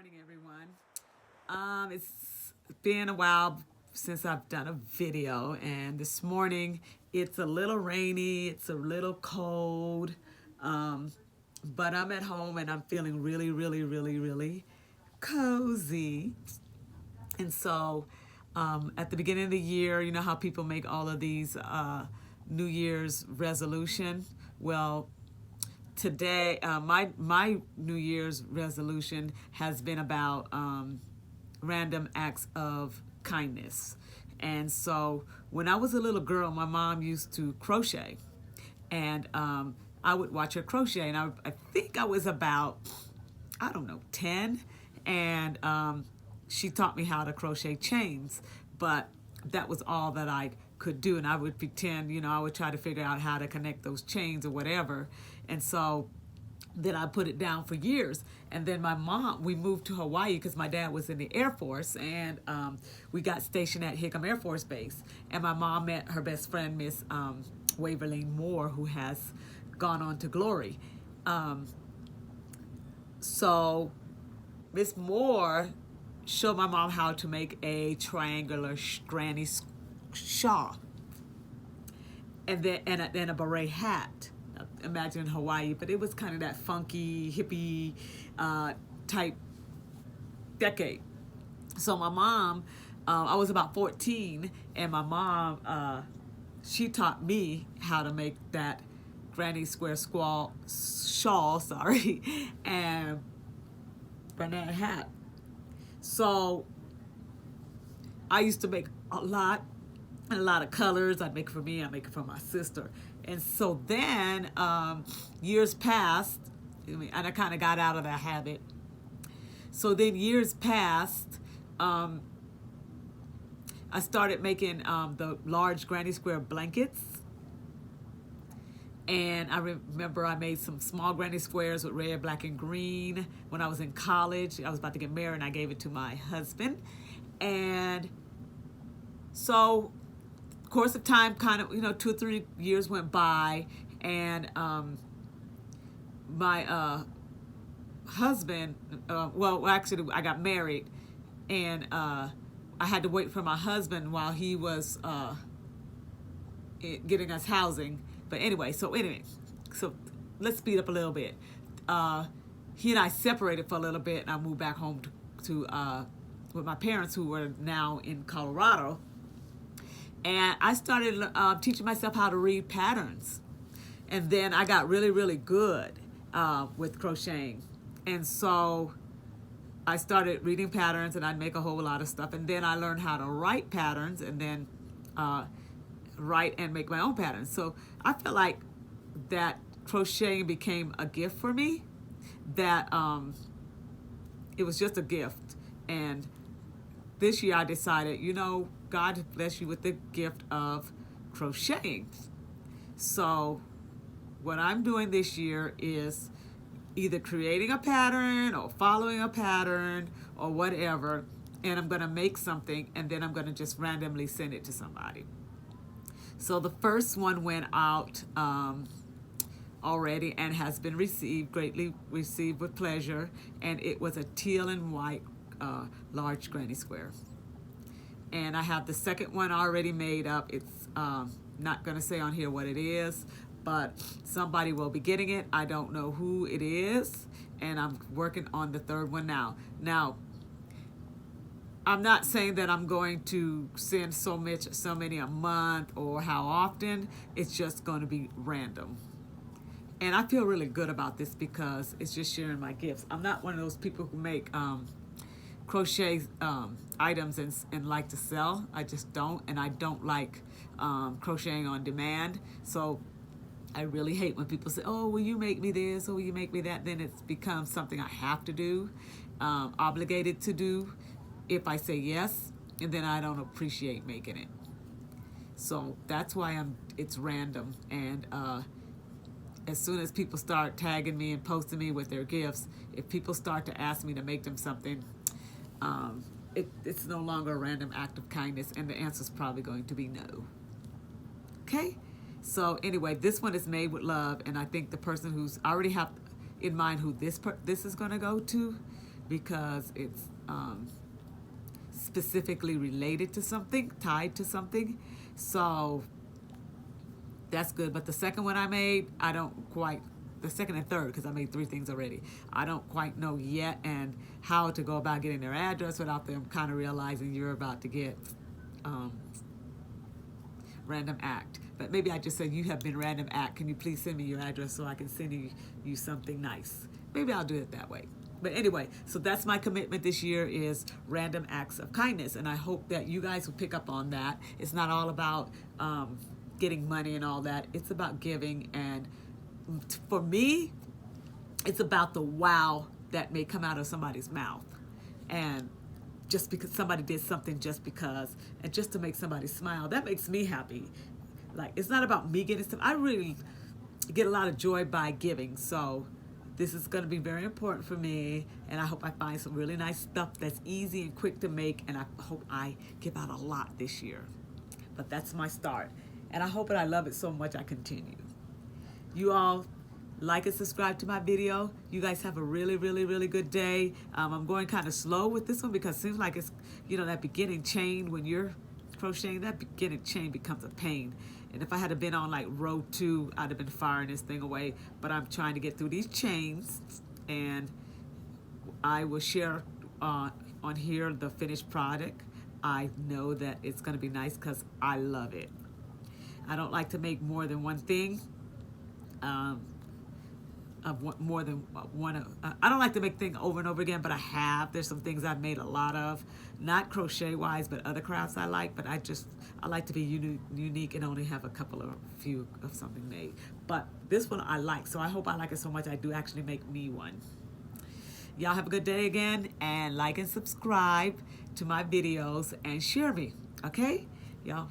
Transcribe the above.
morning, everyone. It's been a while since I've done a video, and this morning it's a little rainy, it's a little cold, um, but I'm at home and I'm feeling really, really, really, really cozy. And so at the beginning of the year, you know how people make all of these New Year's resolution? Well, today my New Year's resolution has been about random acts of kindness. And so when I was a little girl, my mom used to crochet, and I would watch her crochet, and I think I was about, I don't know, 10, and she taught me how to crochet chains, but that was all that I could do. And I would pretend, I would try to figure out how to connect those chains or whatever. And so then I put it down for years. And then we moved to Hawaii because my dad was in the Air Force, and we got stationed at Hickam Air Force Base. And my mom met her best friend, Miss Waverly Moore, who has gone on to glory. So Miss Moore showed my mom how to make a triangular granny shawl, and then a beret hat. Imagine Hawaii, but it was kind of that funky hippie type decade. So my mom, I was about 14, and my mom, she taught me how to make that granny square shawl, sorry, and banana hat. So I used to make a lot of colors. I'd make it for me, I'd make it for my sister. And so then years passed, and I kind of got out of that habit. So then years passed, I started making the large granny square blankets. And I remember I made some small granny squares with red, black, and green when I was in college. I was about to get married, and I gave it to my husband. And so, course of time, kind of, 2 or 3 years went by, and my husband, well, actually, I got married, and I had to wait for my husband while he was getting us housing. But anyway, so let's speed up a little bit. He and I separated for a little bit, and I moved back home to with my parents, who were now in Colorado. And I started teaching myself how to read patterns. And then I got really, really good with crocheting. And so I started reading patterns, and I'd make a whole lot of stuff. And then I learned how to write patterns, and then write and make my own patterns. So I feel like that crocheting became a gift for me, that it was just a gift. And this year I decided, God bless you with the gift of crocheting. So what I'm doing this year is either creating a pattern or following a pattern or whatever, and I'm going to make something, and then I'm going to just randomly send it to somebody. So the first one went out already and has been greatly received with pleasure, and it was a teal and white large granny square. And I have the second one already made up. It's not going to say on here what it is, but somebody will be getting it. I don't know who it is, and I'm working on the third one now. Now, I'm not saying that I'm going to send so many a month or how often. It's just going to be random. And I feel really good about this because it's just sharing my gifts. I'm not one of those people who make crochet items and like to sell. I just don't, and I don't like crocheting on demand. So I really hate when people say, oh, will you make me this, or will you make me that? Then it becomes something I have to do, obligated to do if I say yes, and then I don't appreciate making it. So that's why it's random. And as soon as people start tagging me and posting me with their gifts, if people start to ask me to make them something, it's no longer a random act of kindness, and the answer is probably going to be no. Okay? So anyway, this one is made with love, and I think the person who's, I already have in mind who this is going to go to, because it's specifically related to something, tied to something. So that's good. But the second one I made, I don't quite, the second and third, because I made 3 things already, I don't quite know yet and how to go about getting their address without them kind of realizing you're about to get random act. But maybe I just said, you have been random act. Can you please send me your address so I can send you something nice? Maybe I'll do it that way. But anyway, so that's my commitment this year, is random acts of kindness. And I hope that you guys will pick up on that. It's not all about getting money and all that. It's about giving. And for me, it's about the wow that may come out of somebody's mouth. And just because somebody did something just because, and just to make somebody smile, that makes me happy. Like, it's not about me getting stuff. I really get a lot of joy by giving. So this is going to be very important for me, and I hope I find some really nice stuff that's easy and quick to make, and I hope I give out a lot this year. But that's my start, and I hope that I love it so much I continue. You all like and subscribe to my video. You guys have a really, really, really good day. I'm going kind of slow with this one because it seems like it's, you know, that beginning chain when you're crocheting, that beginning chain becomes a pain. And if I had been on like row 2, I'd have been firing this thing away. But I'm trying to get through these chains, and I will share on here the finished product. I know that it's going to be nice because I love it. I don't like to make more than one thing. More than one. I don't like to make things over and over again, but I have. There's some things I've made a lot of, not crochet wise, but other crafts I like. But I like to be unique and only have a few of something made. But this one I like, so I hope I like it so much I do actually make me one. Y'all have a good day again, and like and subscribe to my videos and share me. Okay, y'all.